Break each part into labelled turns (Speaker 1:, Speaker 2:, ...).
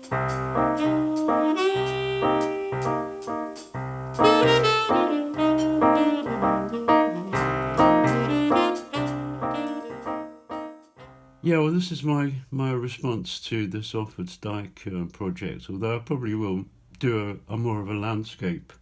Speaker 1: Yeah, well, this is my response to this Offa Dyke project, although I probably will do a more of a landscape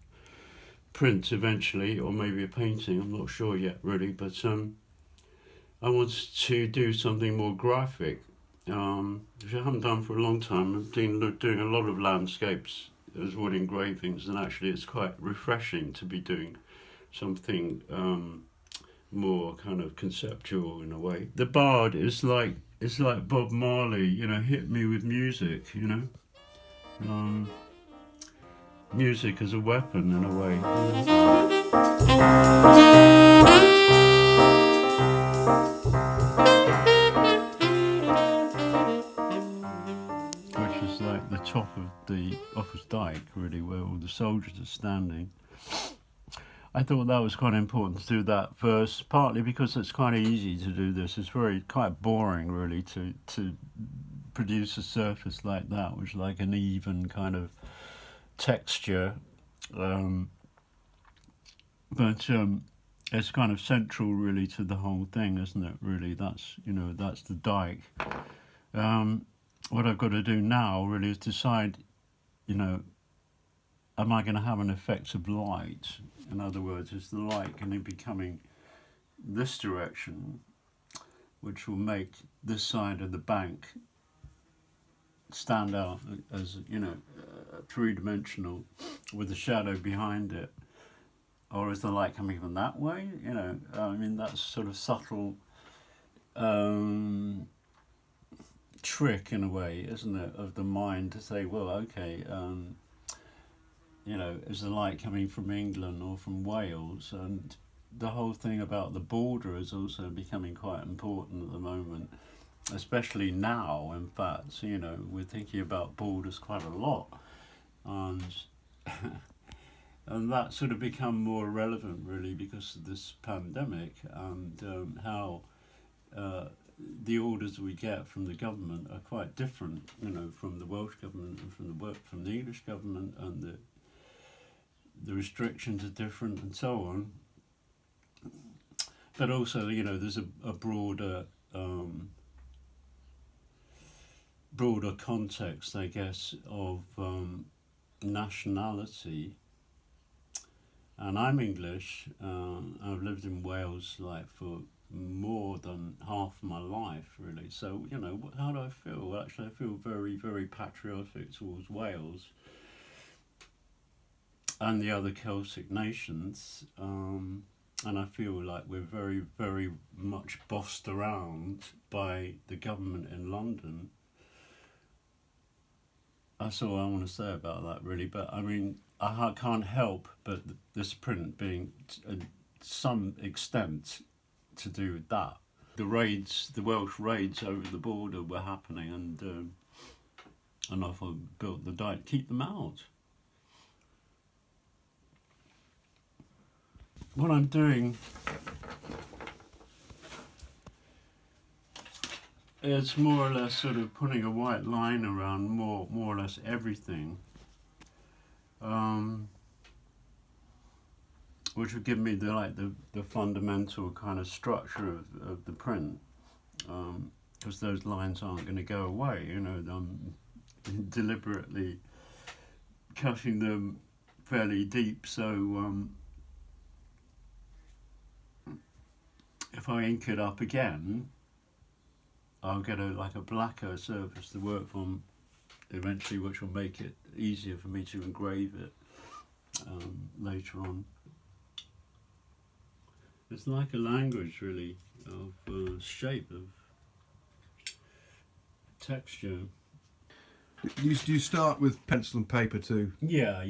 Speaker 1: print eventually, or maybe a painting, I'm not sure yet really, but I wanted to do something more graphic, which I haven't done for a long time. I've been doing a lot of landscapes as wood engravings, and actually it's quite refreshing to be doing something more kind of conceptual in a way. The Bard is like, it's like Bob Marley, you know, hit me with music, you know. Music as a weapon in a way. Which is like the top of the Offa Dyke, really, where all the soldiers are standing. I thought that was quite important to do that first, partly because it's quite easy to do this. It's quite boring, really, to produce a surface like that, which is like an even kind of texture. But it's kind of central, really, to the whole thing, isn't it? Really, that's the Dyke. What I've got to do now, really, is decide, am I going to have an effect of light? In other words, is the light going to be coming this direction, which will make this side of the bank stand out as, three-dimensional with the shadow behind it? Or is the light coming from that way? That's sort of subtle trick in a way, isn't it, of the mind to say, well, okay, is the light coming from England or from Wales? And the whole thing about the border is also becoming quite important at the moment, especially now, in fact. We're thinking about borders quite a lot. And and that's sort of become more relevant, really, because of this pandemic and how the orders we get from the government are quite different, from the Welsh government and from the English government, and the restrictions are different and so on. But also, there's a broader context, I guess, of nationality. And I'm English. I've lived in Wales for more than half my life, really. So, how do I feel? Well, actually, I feel very, very patriotic towards Wales and the other Celtic nations. And I feel like we're very, very much bossed around by the government in London. That's all I want to say about that, really. But I can't help but this print being to some extent to do with that. The Welsh raids over the border were happening, and I built the Dyke to keep them out. What I'm doing is more or less sort of putting a white line around more or less everything, which would give me the fundamental kind of structure of the print, because those lines aren't going to go away. I'm deliberately cutting them fairly deep, so if I ink it up again, I'll get a blacker surface to work from eventually, which will make it easier for me to engrave it later on. It's like a language, really, of shape, of texture.
Speaker 2: You start with pencil and paper too?
Speaker 1: Yeah.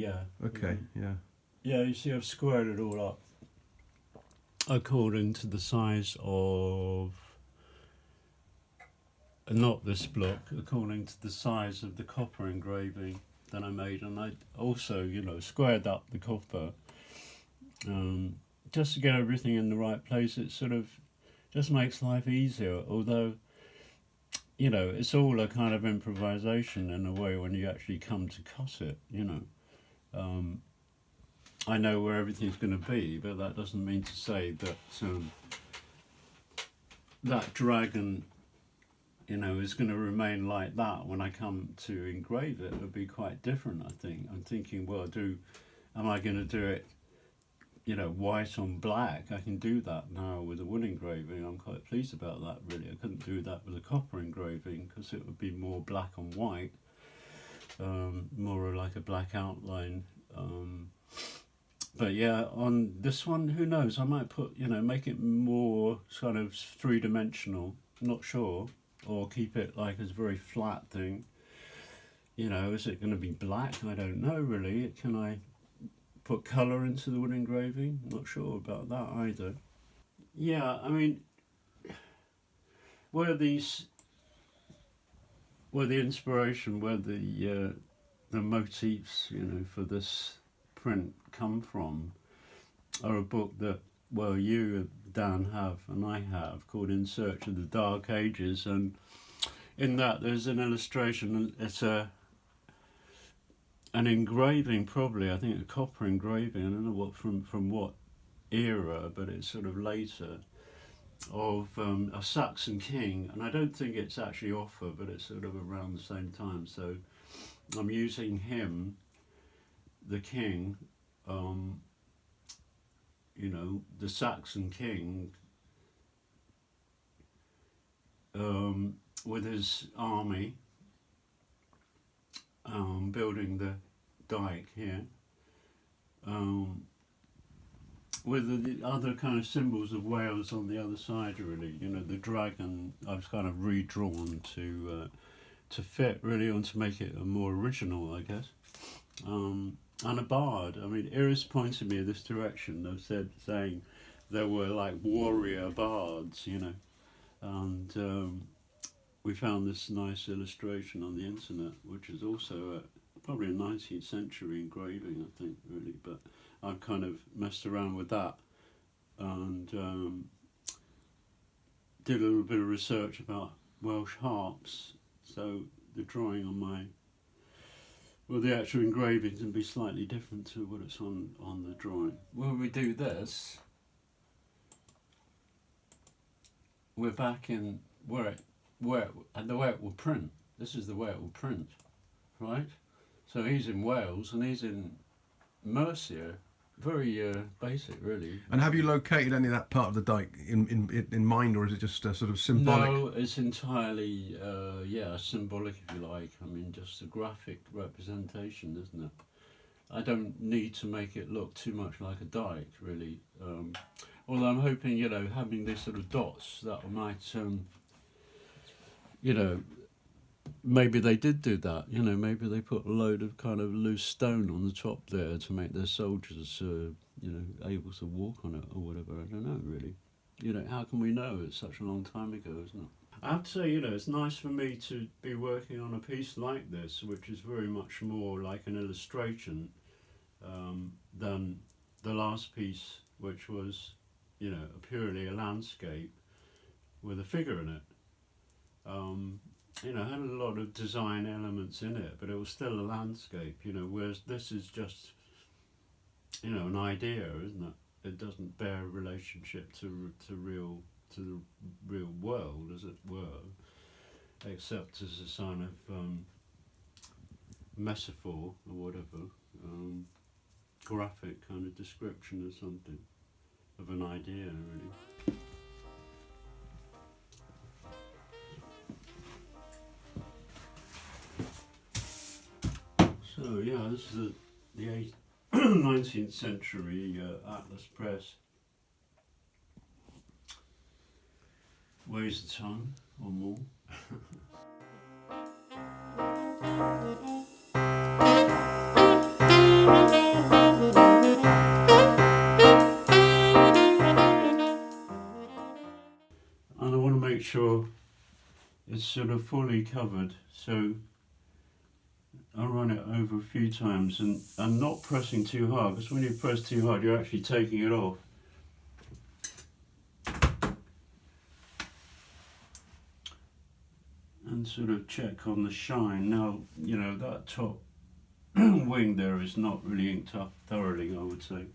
Speaker 2: Okay, yeah.
Speaker 1: Yeah, you see I've squared it all up according to the size of, not this block, according to the size of the copper engraving that I made. And I also, squared up the copper just to get everything in the right place. It sort of just makes life easier, although you know, it's all a kind of improvisation in a way when you actually come to cut it, you know. I know where everything's going to be, but that doesn't mean to say that that dragon, you know, is going to remain like that when I come to engrave it. It'll be quite different, I think. I'm thinking, well, am I going to do it, you know, white on black? I can do that now with a wood engraving. I'm quite pleased about that, really. I couldn't do that with a copper engraving because it would be more black on white, more like a black outline. But yeah, on this one, who knows? I might put, you know, make it more kind of three-dimensional. Not sure. Or keep it like as a very flat thing. You know, is it going to be black? I don't know, really. Can I put colour into the wood engraving? Not sure about that either. Yeah, I mean, where the inspiration, where the motifs, you know, for this print come from, are a book that, well, you, Dan, have and I have, called In Search of the Dark Ages, and in that there's an illustration. It's an engraving, probably, I think a copper engraving, I don't know what from what era, but it's sort of later, of a Saxon king, and I don't think it's actually Offa, but it's sort of around the same time. So I'm using him, the king, you know, the Saxon king, with his army, building the Dyke here, with the other kind of symbols of Wales on the other side, really. You know, the dragon I've kind of redrawn to fit, really, and to make it a more original, I guess. And a bard. I mean, Iris pointed me in this direction of saying there were like warrior bards, you know, and we found this nice illustration on the internet, which is also probably a 19th century engraving, I think, really, but I've kind of messed around with that and did a little bit of research about Welsh harps, so the drawing on the actual engraving can be slightly different to what it's on the drawing. When we do this, we're back in where and the way it will print. This is the way it will print, right? So he's in Wales and he's in Mercia. Very basic, really.
Speaker 2: And have you located any of that part of the Dyke in mind, or is it just sort of symbolic?
Speaker 1: No, it's entirely, symbolic, if you like. I mean, just a graphic representation, isn't it? I don't need to make it look too much like a Dyke, really. Although I'm hoping, you know, having these sort of dots, that might, you know, maybe they did do that. You know, maybe they put a load of kind of loose stone on the top there to make their soldiers, you know, able to walk on it or whatever. I don't know, really. You know, how can we know? It's such a long time ago, isn't it? I have to say, you know, it's nice for me to be working on a piece like this, which is very much more like an illustration than the last piece, which was, you know, purely a landscape with a figure in it. You know, had a lot of design elements in it, but it was still a landscape, you know, whereas this is just, you know, an idea, isn't it? It doesn't bear a relationship to the real world, as it were, except as a sign of metaphor or whatever, graphic kind of description or something of an idea, really. So yeah, this is the 19th century Atlas press. Weighs a ton or more. And I want to make sure it's sort of fully covered, so I'll run it over a few times and not pressing too hard, because when you press too hard you're actually taking it off. and sort of check on the shine. Now, you know, that top wing there is not really inked up thoroughly, I would say.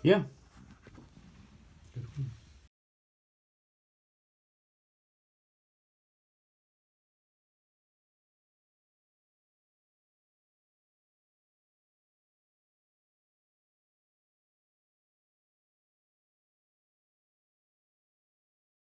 Speaker 1: Yeah.